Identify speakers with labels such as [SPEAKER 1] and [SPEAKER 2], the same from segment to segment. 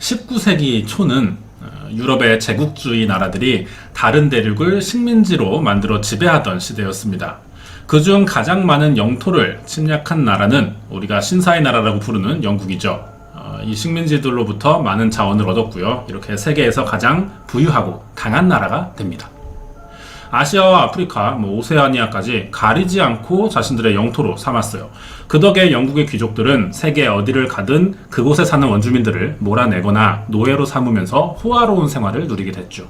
[SPEAKER 1] 19세기 초는 유럽의 제국주의 나라들이 다른 대륙을 식민지로 만들어 지배하던 시대였습니다. 그중 가장 많은 영토를 침략한 나라는 우리가 신사의 나라라고 부르는 영국이죠. 이 식민지들로부터 많은 자원을 얻었고요. 이렇게 세계에서 가장 부유하고 강한 나라가 됩니다. 아시아와 아프리카, 오세아니아까지 가리지 않고 자신들의 영토로 삼았어요. 그 덕에 영국의 귀족들은 세계 어디를 가든 그곳에 사는 원주민들을 몰아내거나 노예로 삼으면서 호화로운 생활을 누리게 됐죠.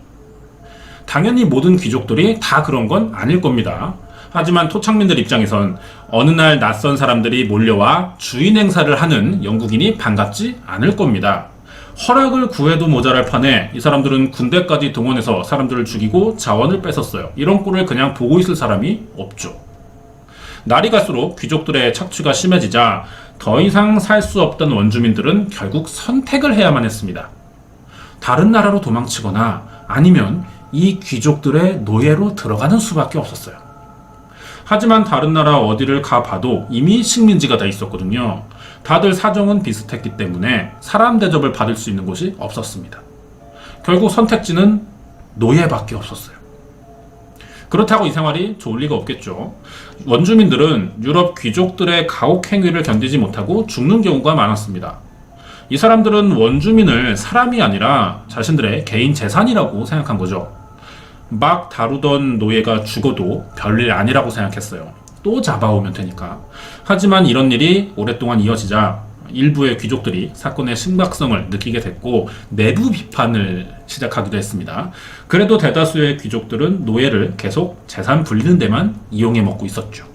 [SPEAKER 1] 당연히 모든 귀족들이 다 그런 건 아닐 겁니다. 하지만 토착민들 입장에선 어느 날 낯선 사람들이 몰려와 주인 행사를 하는 영국인이 반갑지 않을 겁니다. 허락을 구해도 모자랄 판에 이 사람들은 군대까지 동원해서 사람들을 죽이고 자원을 뺏었어요. 이런 꼴을 그냥 보고 있을 사람이 없죠. 날이 갈수록 귀족들의 착취가 심해지자 더 이상 살 수 없던 원주민들은 결국 선택을 해야만 했습니다. 다른 나라로 도망치거나 아니면 이 귀족들의 노예로 들어가는 수밖에 없었어요. 하지만 다른 나라 어디를 가봐도 이미 식민지가 돼 있었거든요. 다들 사정은 비슷했기 때문에 사람 대접을 받을 수 있는 곳이 없었습니다. 결국 선택지는 노예밖에 없었어요. 그렇다고 이 생활이 좋을 리가 없겠죠. 원주민들은 유럽 귀족들의 가혹 행위를 견디지 못하고 죽는 경우가 많았습니다. 이 사람들은 원주민을 사람이 아니라 자신들의 개인 재산이라고 생각한 거죠. 막 다루던 노예가 죽어도 별일 아니라고 생각했어요. 또 잡아오면 되니까. 하지만 이런 일이 오랫동안 이어지자 일부의 귀족들이 사건의 심각성을 느끼게 됐고 내부 비판을 시작하기도 했습니다. 그래도 대다수의 귀족들은 노예를 계속 재산 불리는 데만 이용해 먹고 있었죠.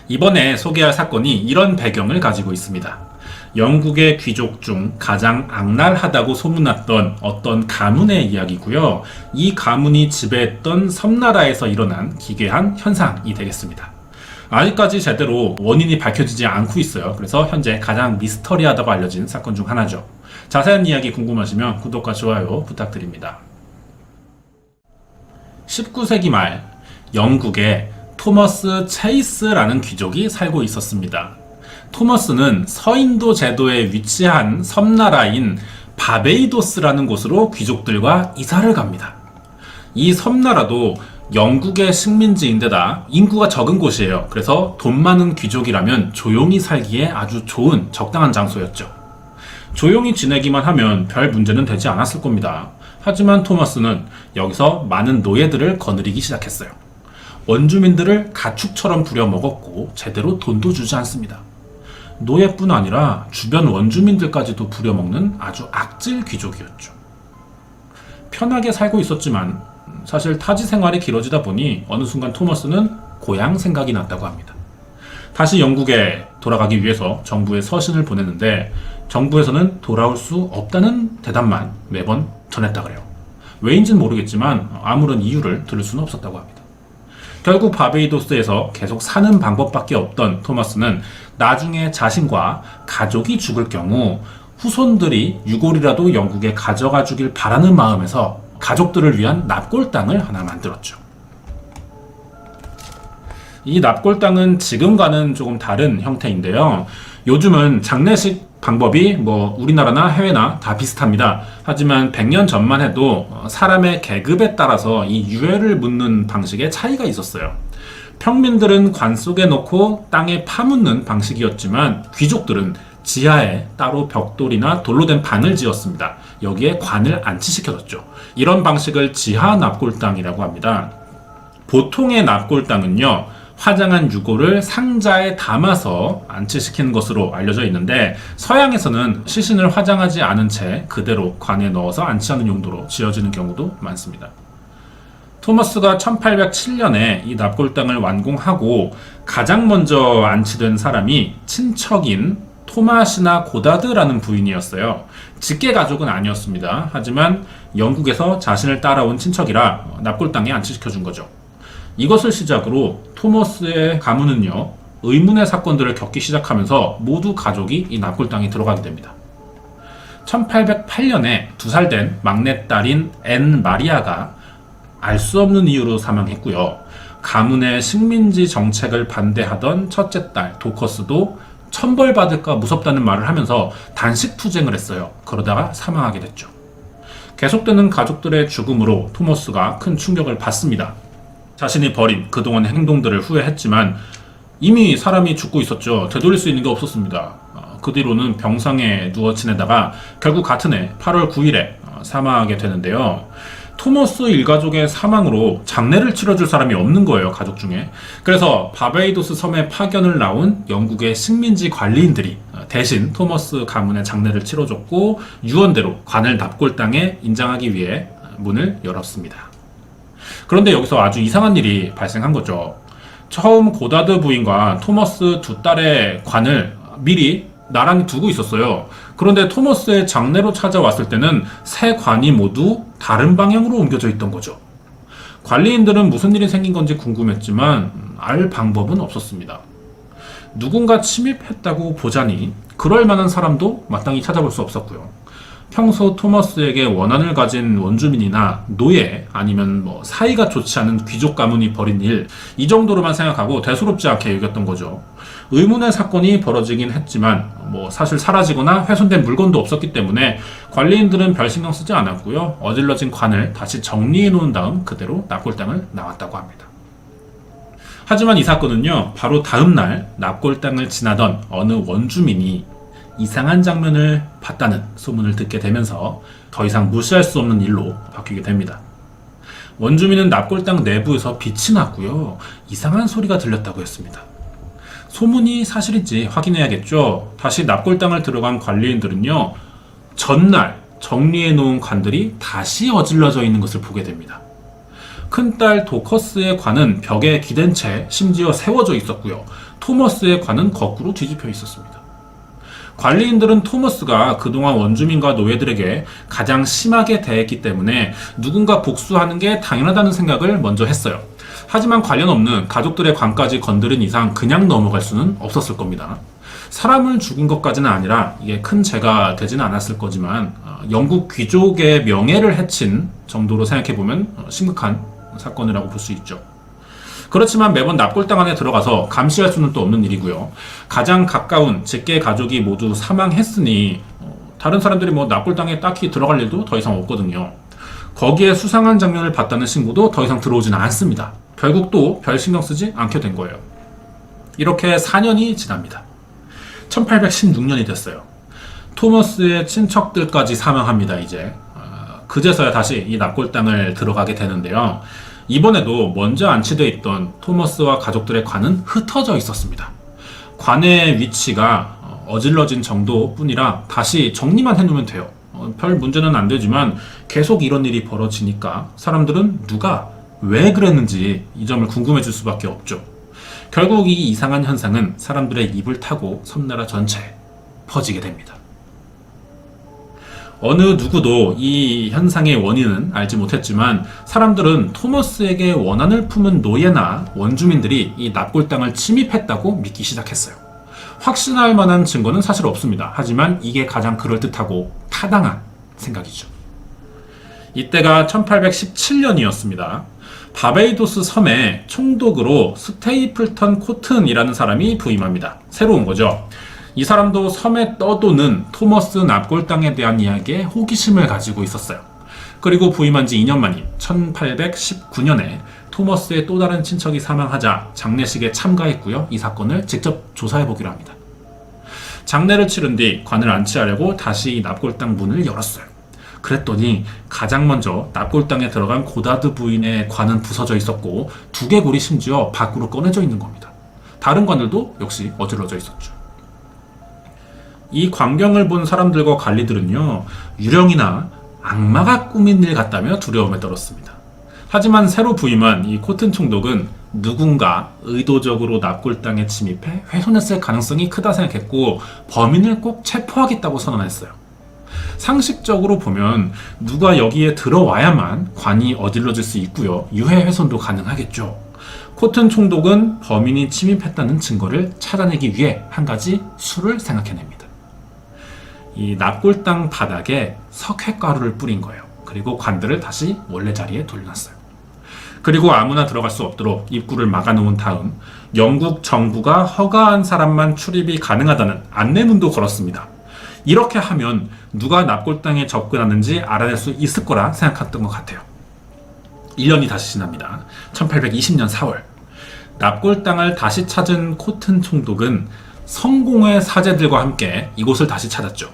[SPEAKER 1] 이번에 소개할 사건이 이런 배경을 가지고 있습니다. 영국의 귀족 중 가장 악랄하다고 소문났던 어떤 가문의 이야기고요. 이 가문이 지배했던 섬나라에서 일어난 기괴한 현상이 되겠습니다. 아직까지 제대로 원인이 밝혀지지 않고 있어요. 그래서 현재 가장 미스터리하다고 알려진 사건 중 하나죠. 자세한 이야기 궁금하시면 구독과 좋아요 부탁드립니다. 19세기 말 영국에 토머스 체이스라는 귀족이 살고 있었습니다. 토머스는 서인도 제도에 위치한 섬나라인 바베이도스라는 곳으로 귀족들과 이사를 갑니다. 이 섬나라도 영국의 식민지인데다 인구가 적은 곳이에요. 그래서 돈 많은 귀족이라면 조용히 살기에 아주 좋은 적당한 장소였죠. 조용히 지내기만 하면 별 문제는 되지 않았을 겁니다. 하지만 토머스는 여기서 많은 노예들을 거느리기 시작했어요. 원주민들을 가축처럼 부려먹었고 제대로 돈도 주지 않습니다. 노예뿐 아니라 주변 원주민들까지도 부려먹는 아주 악질 귀족이었죠. 편하게 살고 있었지만 사실 타지 생활이 길어지다 보니 어느 순간 토머스는 고향 생각이 났다고 합니다. 다시 영국에 돌아가기 위해서 정부에 서신을 보냈는데 정부에서는 돌아올 수 없다는 대답만 매번 전했다 그래요. 왜인지는 모르겠지만 아무런 이유를 들을 수는 없었다고 합니다. 결국 바베이도스에서 계속 사는 방법밖에 없던 토머스는 나중에 자신과 가족이 죽을 경우 후손들이 유골이라도 영국에 가져가 주길 바라는 마음에서 가족들을 위한 납골당을 하나 만들었죠. 이 납골당은 지금과는 조금 다른 형태인데요. 요즘은 장례식 방법이 우리나라나 해외나 다 비슷합니다. 하지만 100년 전만 해도 사람의 계급에 따라서 이 유해를 묻는 방식에 차이가 있었어요. 평민들은 관 속에 넣고 땅에 파묻는 방식이었지만 귀족들은 지하에 따로 벽돌이나 돌로 된 반을 지었습니다. 여기에 관을 안치시켜뒀죠. 이런 방식을 지하 납골당이라고 합니다. 보통의 납골당은요, 화장한 유골을 상자에 담아서 안치시키는 것으로 알려져 있는데 서양에서는 시신을 화장하지 않은 채 그대로 관에 넣어서 안치하는 용도로 지어지는 경우도 많습니다. 토머스가 1807년에 이 납골당을 완공하고 가장 먼저 안치된 사람이 친척인 토마시나 고다드라는 부인이었어요. 직계 가족은 아니었습니다. 하지만 영국에서 자신을 따라온 친척이라 납골당에 안치시켜준 거죠. 이것을 시작으로 토머스의 가문은요, 의문의 사건들을 겪기 시작하면서 모두 가족이 이 납골당에 들어가게 됩니다. 1808년에 2살 된 막내딸인 앤 마리아가 알 수 없는 이유로 사망했고요. 가문의 식민지 정책을 반대하던 첫째 딸 도커스도 천벌받을까 무섭다는 말을 하면서 단식 투쟁을 했어요. 그러다가 사망하게 됐죠. 계속되는 가족들의 죽음으로 토머스가 큰 충격을 받습니다. 자신이 벌인 그동안의 행동들을 후회했지만 이미 사람이 죽고 있었죠. 되돌릴 수 있는 게 없었습니다. 그 뒤로는 병상에 누워 지내다가 결국 같은 해 8월 9일에 사망하게 되는데요. 토머스 일가족의 사망으로 장례를 치러줄 사람이 없는 거예요, 가족 중에. 그래서 바베이도스 섬에 파견을 나온 영국의 식민지 관리인들이 대신 토머스 가문의 장례를 치러줬고 유언대로 관을 납골당에 인장하기 위해 문을 열었습니다. 그런데 여기서 아주 이상한 일이 발생한 거죠. 처음 고다드 부인과 토머스 두 딸의 관을 미리 나란히 두고 있었어요. 그런데 토머스의 장례로 찾아왔을 때는 세 관이 모두 다른 방향으로 옮겨져 있던 거죠. 관리인들은 무슨 일이 생긴 건지 궁금했지만 알 방법은 없었습니다. 누군가 침입했다고 보자니 그럴 만한 사람도 마땅히 찾아볼 수 없었고요. 평소 토머스에게 원한을 가진 원주민이나 노예 아니면 사이가 좋지 않은 귀족 가문이 벌인 일, 이 정도로만 생각하고 대수롭지 않게 여겼던 거죠. 의문의 사건이 벌어지긴 했지만 사실 사라지거나 훼손된 물건도 없었기 때문에 관리인들은 별 신경 쓰지 않았고요. 어질러진 관을 다시 정리해 놓은 다음 그대로 납골당을 나왔다고 합니다. 하지만 이 사건은요, 바로 다음 날 납골당을 지나던 어느 원주민이 이상한 장면을 봤다는 소문을 듣게 되면서 더 이상 무시할 수 없는 일로 바뀌게 됩니다. 원주민은 납골당 내부에서 빛이 났고요, 이상한 소리가 들렸다고 했습니다. 소문이 사실인지 확인해야겠죠. 다시 납골당을 들어간 관리인들은요, 전날 정리해 놓은 관들이 다시 어질러져 있는 것을 보게 됩니다. 큰딸 도커스의 관은 벽에 기댄 채 심지어 세워져 있었고요, 토머스의 관은 거꾸로 뒤집혀 있었습니다. 관리인들은 토머스가 그동안 원주민과 노예들에게 가장 심하게 대했기 때문에 누군가 복수하는 게 당연하다는 생각을 먼저 했어요. 하지만 관련 없는 가족들의 관까지 건드린 이상 그냥 넘어갈 수는 없었을 겁니다. 사람을 죽인 것까지는 아니라 이게 큰 죄가 되지는 않았을 거지만 영국 귀족의 명예를 해친 정도로 생각해보면 심각한 사건이라고 볼 수 있죠. 그렇지만 매번 납골당 안에 들어가서 감시할 수는 또 없는 일이고요. 가장 가까운 직계 가족이 모두 사망했으니 다른 사람들이 납골당에 딱히 들어갈 일도 더 이상 없거든요. 거기에 수상한 장면을 봤다는 신고도 더 이상 들어오지는 않습니다. 결국 또 별 신경 쓰지 않게 된 거예요. 이렇게 4년이 지납니다. 1816년이 됐어요. 토머스의 친척들까지 사망합니다. 이제 그제서야 다시 이 납골당을 들어가게 되는데요. 이번에도 먼저 안치되어 있던 토머스와 가족들의 관은 흩어져 있었습니다. 관의 위치가 어질러진 정도뿐이라 다시 정리만 해놓으면 돼요. 별 문제는 안 되지만 계속 이런 일이 벌어지니까 사람들은 누가 왜 그랬는지 이 점을 궁금해 줄 수밖에 없죠. 결국 이 이상한 현상은 사람들의 입을 타고 섬나라 전체에 퍼지게 됩니다. 어느 누구도 이 현상의 원인은 알지 못했지만 사람들은 토머스에게 원한을 품은 노예나 원주민들이 이 납골당을 침입했다고 믿기 시작했어요. 확신할 만한 증거는 사실 없습니다. 하지만 이게 가장 그럴듯하고 타당한 생각이죠. 이때가 1817년이었습니다. 바베이도스 섬에 총독으로 스테이플턴 코튼이라는 사람이 부임합니다. 새로운 거죠. 이 사람도 섬에 떠도는 토머스 납골당에 대한 이야기에 호기심을 가지고 있었어요. 그리고 부임한 지 2년 만인 1819년에 토머스의 또 다른 친척이 사망하자 장례식에 참가했고요. 이 사건을 직접 조사해보기로 합니다. 장례를 치른 뒤 관을 안치하려고 다시 납골당 문을 열었어요. 그랬더니 가장 먼저 납골당에 들어간 고다드 부인의 관은 부서져 있었고 두개골이 심지어 밖으로 꺼내져 있는 겁니다. 다른 관들도 역시 어질러져 있었죠. 이 광경을 본 사람들과 관리들은요, 유령이나 악마가 꾸민 일 같다며 두려움에 떨었습니다. 하지만 새로 부임한 이 코튼 총독은 누군가 의도적으로 납골당에 침입해 훼손했을 가능성이 크다 생각했고 범인을 꼭 체포하겠다고 선언했어요. 상식적으로 보면 누가 여기에 들어와야만 관이 어질러질 수 있고요, 유해 훼손도 가능하겠죠. 코튼 총독은 범인이 침입했다는 증거를 찾아내기 위해 한 가지 수를 생각해냅니다. 이 납골당 바닥에 석회가루를 뿌린 거예요. 그리고 관들을 다시 원래 자리에 돌려놨어요. 그리고 아무나 들어갈 수 없도록 입구를 막아놓은 다음 영국 정부가 허가한 사람만 출입이 가능하다는 안내문도 걸었습니다. 이렇게 하면 누가 납골당에 접근하는지 알아낼 수 있을 거라 생각했던 것 같아요. 1년이 다시 지납니다. 1820년 4월. 납골당을 다시 찾은 코튼 총독은 성공의 사제들과 함께 이곳을 다시 찾았죠.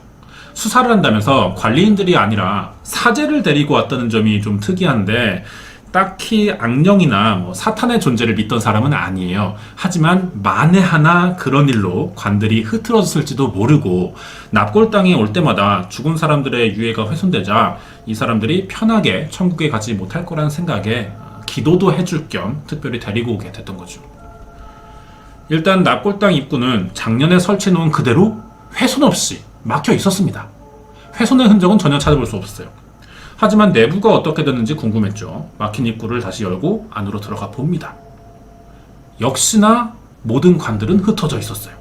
[SPEAKER 1] 수사를 한다면서 관리인들이 아니라 사제를 데리고 왔다는 점이 좀 특이한데, 딱히 악령이나 사탄의 존재를 믿던 사람은 아니에요. 하지만 만에 하나 그런 일로 관들이 흐트러졌을지도 모르고 납골당에 올 때마다 죽은 사람들의 유해가 훼손되자 이 사람들이 편하게 천국에 가지 못할 거라는 생각에 기도도 해줄 겸 특별히 데리고 오게 됐던 거죠. 일단 납골당 입구는 작년에 설치해놓은 그대로 훼손 없이 막혀 있었습니다. 훼손의 흔적은 전혀 찾아볼 수 없었어요. 하지만 내부가 어떻게 됐는지 궁금했죠. 막힌 입구를 다시 열고 안으로 들어가 봅니다. 역시나 모든 관들은 흩어져 있었어요.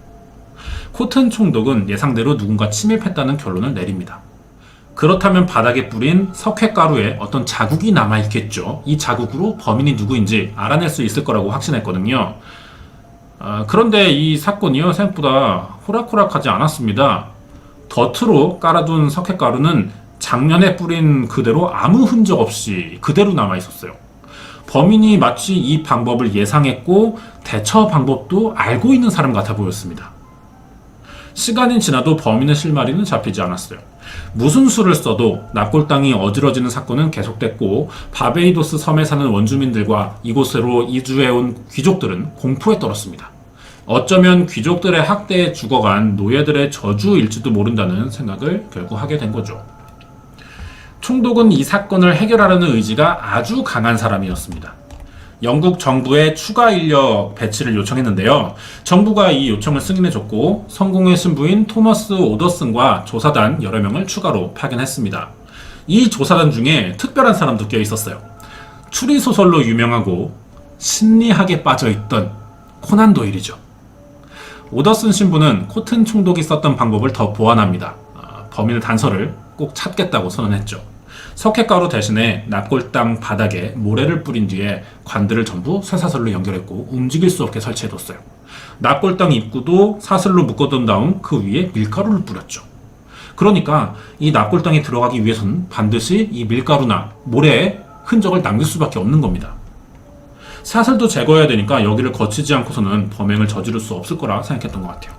[SPEAKER 1] 코튼 총독은 예상대로 누군가 침입했다는 결론을 내립니다. 그렇다면 바닥에 뿌린 석회가루에 어떤 자국이 남아있겠죠. 이 자국으로 범인이 누구인지 알아낼 수 있을 거라고 확신했거든요. 그런데 이 사건이요, 생각보다 호락호락하지 않았습니다. 덫으로 깔아둔 석회가루는 작년에 뿌린 그대로 아무 흔적 없이 그대로 남아있었어요. 범인이 마치 이 방법을 예상했고 대처 방법도 알고 있는 사람 같아 보였습니다. 시간이 지나도 범인의 실마리는 잡히지 않았어요. 무슨 수를 써도 납골당이 어지러지는 사건은 계속됐고 바베이도스 섬에 사는 원주민들과 이곳으로 이주해온 귀족들은 공포에 떨었습니다. 어쩌면 귀족들의 학대에 죽어간 노예들의 저주일지도 모른다는 생각을 결국 하게 된 거죠. 총독은 이 사건을 해결하려는 의지가 아주 강한 사람이었습니다. 영국 정부에 추가 인력 배치를 요청했는데요. 정부가 이 요청을 승인해줬고 성공의 신부인 토머스 오더슨과 조사단 여러 명을 추가로 파견했습니다. 이 조사단 중에 특별한 사람도 껴 있었어요. 추리소설로 유명하고 심리학에 빠져있던 코난 도일이죠. 오더슨 신부는 코튼 총독이 썼던 방법을 더 보완합니다. 범인의 단서를 꼭 찾겠다고 선언했죠. 석회가루 대신에 납골당 바닥에 모래를 뿌린 뒤에 관들을 전부 쇠사슬로 연결했고 움직일 수 없게 설치해뒀어요. 납골당 입구도 사슬로 묶어둔 다음 그 위에 밀가루를 뿌렸죠. 그러니까 이 납골당에 들어가기 위해서는 반드시 이 밀가루나 모래에 흔적을 남길 수밖에 없는 겁니다. 사슬도 제거해야 되니까 여기를 거치지 않고서는 범행을 저지를 수 없을 거라 생각했던 것 같아요.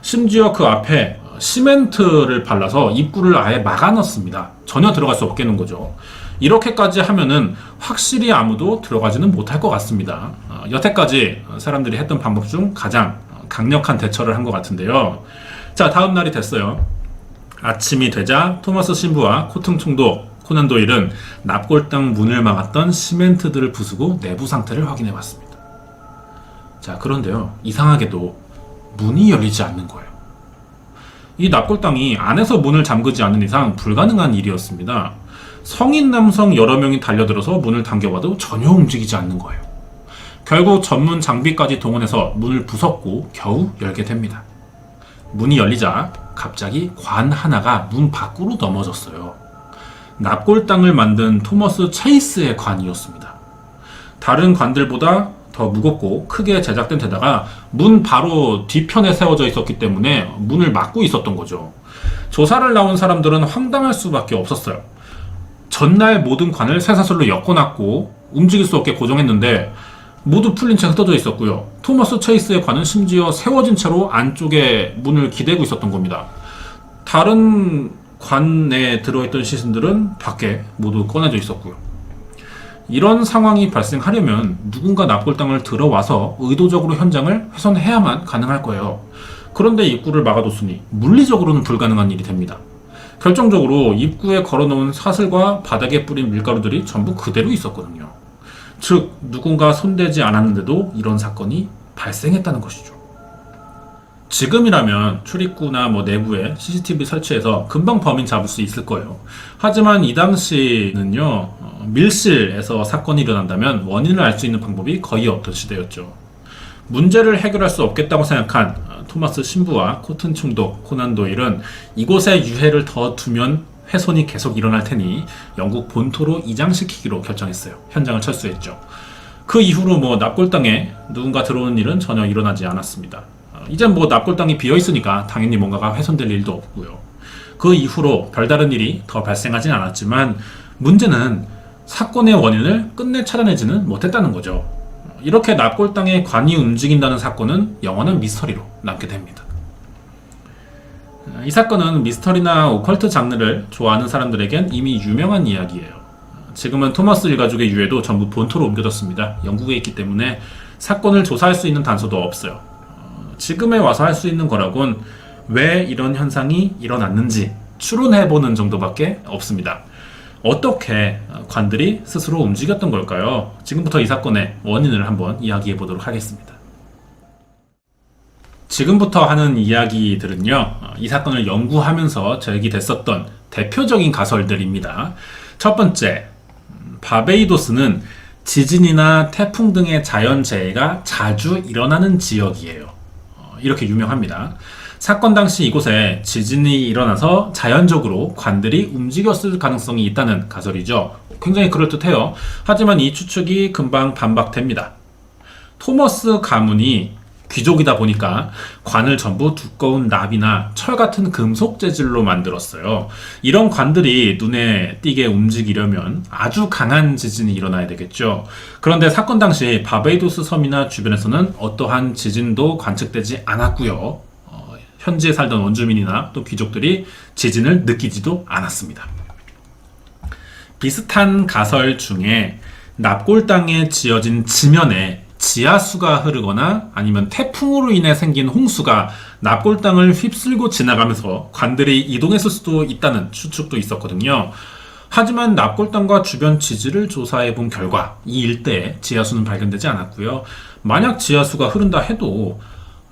[SPEAKER 1] 심지어 그 앞에 시멘트를 발라서 입구를 아예 막아놨습니다. 전혀 들어갈 수 없게 해놓은 거죠. 이렇게까지 하면은 확실히 아무도 들어가지는 못할 것 같습니다. 여태까지 사람들이 했던 방법 중 가장 강력한 대처를 한 것 같은데요. 자, 다음 날이 됐어요. 아침이 되자 토마스 신부와 코튼 총독, 코난 도일은 납골당 문을 막았던 시멘트들을 부수고 내부 상태를 확인해 봤습니다. 자, 그런데요, 이상하게도 문이 열리지 않는 거예요. 이 납골당이 안에서 문을 잠그지 않는 이상 불가능한 일이었습니다. 성인 남성 여러 명이 달려들어서 문을 당겨봐도 전혀 움직이지 않는 거예요. 결국 전문 장비까지 동원해서 문을 부쉈고 겨우 열게 됩니다. 문이 열리자 갑자기 관 하나가 문 밖으로 넘어졌어요. 납골당을 만든 토머스 체이스의 관이었습니다. 다른 관들보다 더 무겁고 크게 제작된 데다가 문 바로 뒤편에 세워져 있었기 때문에 문을 막고 있었던 거죠. 조사를 나온 사람들은 황당할 수밖에 없었어요. 전날 모든 관을 쇠사슬로 엮어놨고 움직일 수 없게 고정했는데 모두 풀린 채 흩어져 있었고요. 토머스 체이스의 관은 심지어 세워진 채로 안쪽에 문을 기대고 있었던 겁니다. 다른 관에 들어있던 시신들은 밖에 모두 꺼내져 있었고요. 이런 상황이 발생하려면 누군가 납골당을 들어와서 의도적으로 현장을 훼손해야만 가능할 거예요. 그런데 입구를 막아뒀으니 물리적으로는 불가능한 일이 됩니다. 결정적으로 입구에 걸어놓은 사슬과 바닥에 뿌린 밀가루들이 전부 그대로 있었거든요. 즉, 누군가 손대지 않았는데도 이런 사건이 발생했다는 것이죠. 지금이라면 출입구나 내부에 CCTV 설치해서 금방 범인 잡을 수 있을 거예요. 하지만 이 당시는요, 밀실에서 사건이 일어난다면 원인을 알 수 있는 방법이 거의 없던 시대였죠. 문제를 해결할 수 없겠다고 생각한 토마스 신부와 코튼 총독, 코난 도일은 이곳에 유해를 더 두면 훼손이 계속 일어날 테니 영국 본토로 이장시키기로 결정했어요. 현장을 철수했죠. 그 이후로 뭐 납골당에 누군가 들어오는 일은 전혀 일어나지 않았습니다. 이젠 뭐 납골당이 비어있으니까 당연히 뭔가가 훼손될 일도 없고요. 그 이후로 별다른 일이 더 발생하진 않았지만 문제는 사건의 원인을 끝내 찾아내지는 못했다는 거죠. 이렇게 납골당의 관이 움직인다는 사건은 영원한 미스터리로 남게 됩니다. 이 사건은 미스터리나 오컬트 장르를 좋아하는 사람들에겐 이미 유명한 이야기예요. 지금은 토머스 일가족의 유해도 전부 본토로 옮겨졌습니다. 영국에 있기 때문에 사건을 조사할 수 있는 단서도 없어요. 지금에 와서 할 수 있는 거라곤 왜 이런 현상이 일어났는지 추론해보는 정도밖에 없습니다. 어떻게 관들이 스스로 움직였던 걸까요? 지금부터 이 사건의 원인을 한번 이야기해 보도록 하겠습니다. 지금부터 하는 이야기들은요, 이 사건을 연구하면서 제기됐었던 대표적인 가설들입니다. 첫 번째, 바베이도스는 지진이나 태풍 등의 자연재해가 자주 일어나는 지역이에요. 이렇게 유명합니다. 사건 당시 이곳에 지진이 일어나서 자연적으로 관들이 움직였을 가능성이 있다는 가설이죠. 굉장히 그럴듯해요. 하지만 이 추측이 금방 반박됩니다. 토머스 가문이 귀족이다 보니까 관을 전부 두꺼운 납이나 철 같은 금속 재질로 만들었어요. 이런 관들이 눈에 띄게 움직이려면 아주 강한 지진이 일어나야 되겠죠. 그런데 사건 당시 바베이도스 섬이나 주변에서는 어떠한 지진도 관측되지 않았고요. 현지에 살던 원주민이나 또 귀족들이 지진을 느끼지도 않았습니다. 비슷한 가설 중에 납골당에 지어진 지면에 지하수가 흐르거나 아니면 태풍으로 인해 생긴 홍수가 납골당을 휩쓸고 지나가면서 관들이 이동했을 수도 있다는 추측도 있었거든요. 하지만 납골당과 주변 지질을 조사해 본 결과 이 일대에 지하수는 발견되지 않았고요. 만약 지하수가 흐른다 해도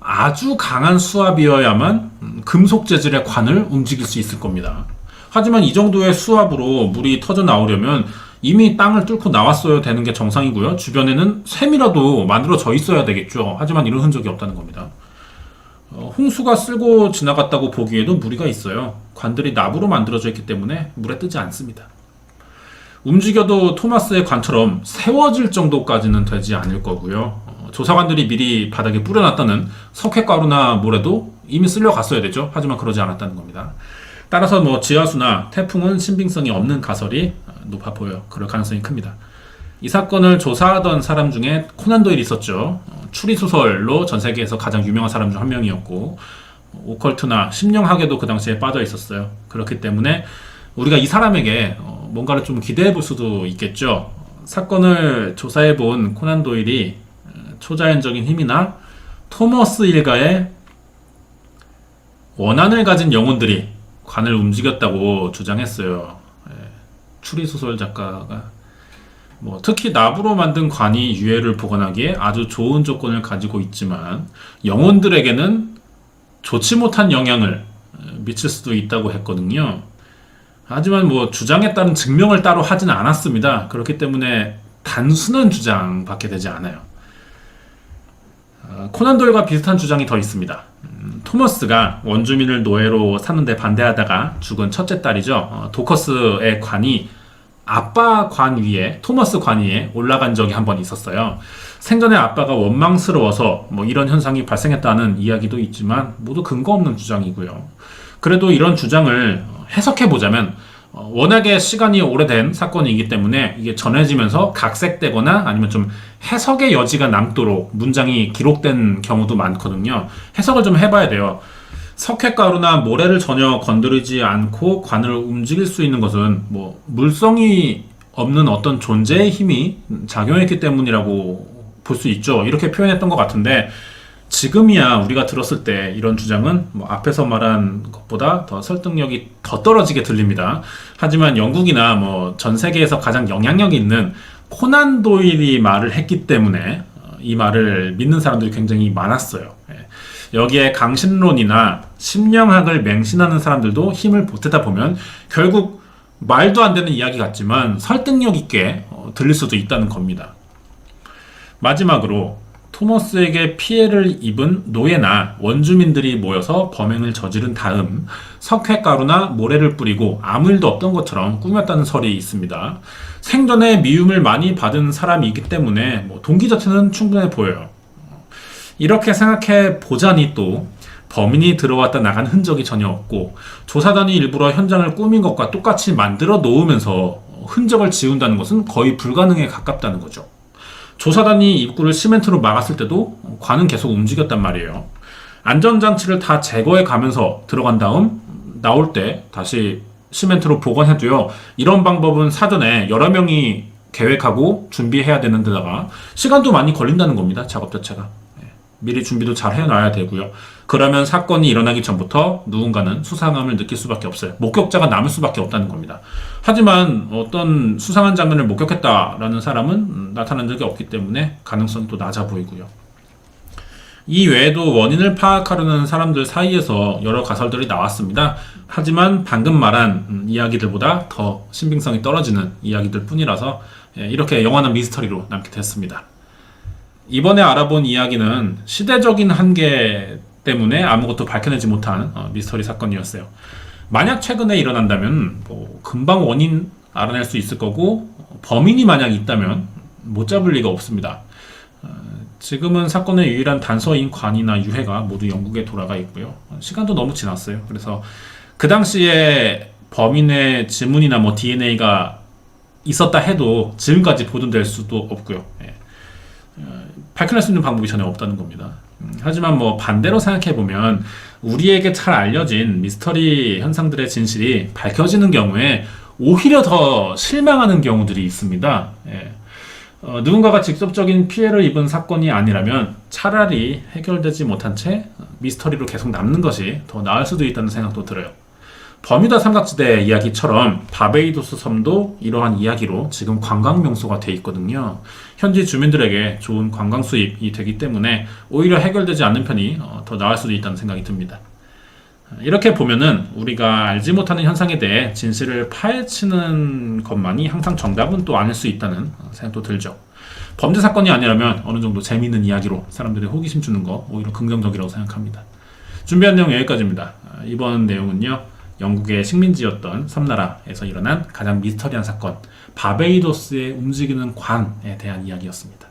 [SPEAKER 1] 아주 강한 수압이어야만 금속 재질의 관을 움직일 수 있을 겁니다. 하지만 이 정도의 수압으로 물이 터져 나오려면 이미 땅을 뚫고 나왔어야 되는 게 정상이고요. 주변에는 샘이라도 만들어져 있어야 되겠죠. 하지만 이런 흔적이 없다는 겁니다. 홍수가 쓸고 지나갔다고 보기에도 무리가 있어요. 관들이 납으로 만들어져 있기 때문에 물에 뜨지 않습니다. 움직여도 토마스의 관처럼 세워질 정도까지는 되지 않을 거고요. 조사관들이 미리 바닥에 뿌려놨다는 석회가루나 모래도 이미 쓸려갔어야 되죠. 하지만 그러지 않았다는 겁니다. 따라서 뭐 지하수나 태풍은 신빙성이 없는 가설이 높아 보여요. 그럴 가능성이 큽니다. 이 사건을 조사하던 사람 중에 코난 도일이 있었죠. 추리소설로 전 세계에서 가장 유명한 사람 중 한 명이었고 오컬트나 심령학에도 그 당시에 빠져 있었어요. 그렇기 때문에 우리가 이 사람에게 뭔가를 좀 기대해 볼 수도 있겠죠. 사건을 조사해 본 코난 도일이 초자연적인 힘이나 토머스 일가의 원한을 가진 영혼들이 관을 움직였다고 주장했어요. 추리소설 작가가 특히 납으로 만든 관이 유해를 보관하기에 아주 좋은 조건을 가지고 있지만 영혼들에게는 좋지 못한 영향을 미칠 수도 있다고 했거든요. 하지만 주장에 따른 증명을 따로 하진 않았습니다. 그렇기 때문에 단순한 주장밖에 되지 않아요. 코난 도일과 비슷한 주장이 더 있습니다. 토머스가 원주민을 노예로 사는데 반대하다가 죽은 첫째 딸이죠. 도커스의 관이 아빠 관 위에, 토머스 관 위에 올라간 적이 한 번 있었어요. 생전에 아빠가 원망스러워서 이런 현상이 발생했다는 이야기도 있지만 모두 근거 없는 주장이고요. 그래도 이런 주장을 해석해보자면 워낙에 시간이 오래된 사건이기 때문에 이게 전해지면서 각색되거나 아니면 좀 해석의 여지가 남도록 문장이 기록된 경우도 많거든요. 해석을 좀 해봐야 돼요. 석회가루나 모래를 전혀 건드리지 않고 관을 움직일 수 있는 것은 물성이 없는 어떤 존재의 힘이 작용했기 때문이라고 볼 수 있죠. 이렇게 표현했던 것 같은데 지금이야 우리가 들었을 때 이런 주장은 앞에서 말한 것보다 더 설득력이 더 떨어지게 들립니다. 하지만 영국이나 전 세계에서 가장 영향력 있는 코난 도일이 말을 했기 때문에 이 말을 믿는 사람들이 굉장히 많았어요. 여기에 강신론이나 심령학을 맹신하는 사람들도 힘을 보태다 보면 결국 말도 안 되는 이야기 같지만 설득력 있게 들릴 수도 있다는 겁니다. 마지막으로 토머스에게 피해를 입은 노예나 원주민들이 모여서 범행을 저지른 다음 석회가루나 모래를 뿌리고 아무 일도 없던 것처럼 꾸몄다는 설이 있습니다. 생전에 미움을 많이 받은 사람이기 때문에 동기 자체는 충분해 보여요. 이렇게 생각해 보자니 또 범인이 들어왔다 나간 흔적이 전혀 없고 조사단이 일부러 현장을 꾸민 것과 똑같이 만들어 놓으면서 흔적을 지운다는 것은 거의 불가능에 가깝다는 거죠. 조사단이 입구를 시멘트로 막았을 때도 관은 계속 움직였단 말이에요. 안전장치를 다 제거해 가면서 들어간 다음 나올 때 다시 시멘트로 복원해도요. 이런 방법은 사전에 여러 명이 계획하고 준비해야 되는 데다가 시간도 많이 걸린다는 겁니다. 작업 자체가. 미리 준비도 잘 해놔야 되고요. 그러면 사건이 일어나기 전부터 누군가는 수상함을 느낄 수밖에 없어요. 목격자가 남을 수밖에 없다는 겁니다. 하지만 어떤 수상한 장면을 목격했다라는 사람은 나타난 적이 없기 때문에 가능성이 또 낮아 보이고요. 이 외에도 원인을 파악하려는 사람들 사이에서 여러 가설들이 나왔습니다. 하지만 방금 말한 이야기들보다 더 신빙성이 떨어지는 이야기들 뿐이라서 이렇게 영원한 미스터리로 남게 됐습니다. 이번에 알아본 이야기는 시대적인 한계 때문에 아무것도 밝혀내지 못한 미스터리 사건이었어요. 만약 최근에 일어난다면 금방 원인 알아낼 수 있을 거고 범인이 만약 있다면 못 잡을 리가 없습니다. 지금은 사건의 유일한 단서인 관이나 유해가 모두 영국에 돌아가 있고요. 시간도 너무 지났어요. 그래서 그 당시에 범인의 지문이나 DNA가 있었다 해도 지금까지 보존될 수도 없고요. 밝혀낼 수 있는 방법이 전혀 없다는 겁니다. 하지만 반대로 생각해보면 우리에게 잘 알려진 미스터리 현상들의 진실이 밝혀지는 경우에 오히려 더 실망하는 경우들이 있습니다. 누군가가 직접적인 피해를 입은 사건이 아니라면 차라리 해결되지 못한 채 미스터리로 계속 남는 것이 더 나을 수도 있다는 생각도 들어요. 버뮤다 삼각지대 이야기처럼 바베이도스 섬도 이러한 이야기로 지금 관광 명소가 돼 있거든요. 현지 주민들에게 좋은 관광 수입이 되기 때문에 오히려 해결되지 않는 편이 더 나을 수도 있다는 생각이 듭니다. 이렇게 보면은 우리가 알지 못하는 현상에 대해 진실을 파헤치는 것만이 항상 정답은 또 아닐 수 있다는 생각도 들죠. 범죄 사건이 아니라면 어느 정도 재미있는 이야기로 사람들의 호기심 주는 거 오히려 긍정적이라고 생각합니다. 준비한 내용 여기까지입니다. 이번 내용은요. 영국의 식민지였던 섬나라에서 일어난 가장 미스터리한 사건 바베이도스의 움직이는 관에 대한 이야기였습니다.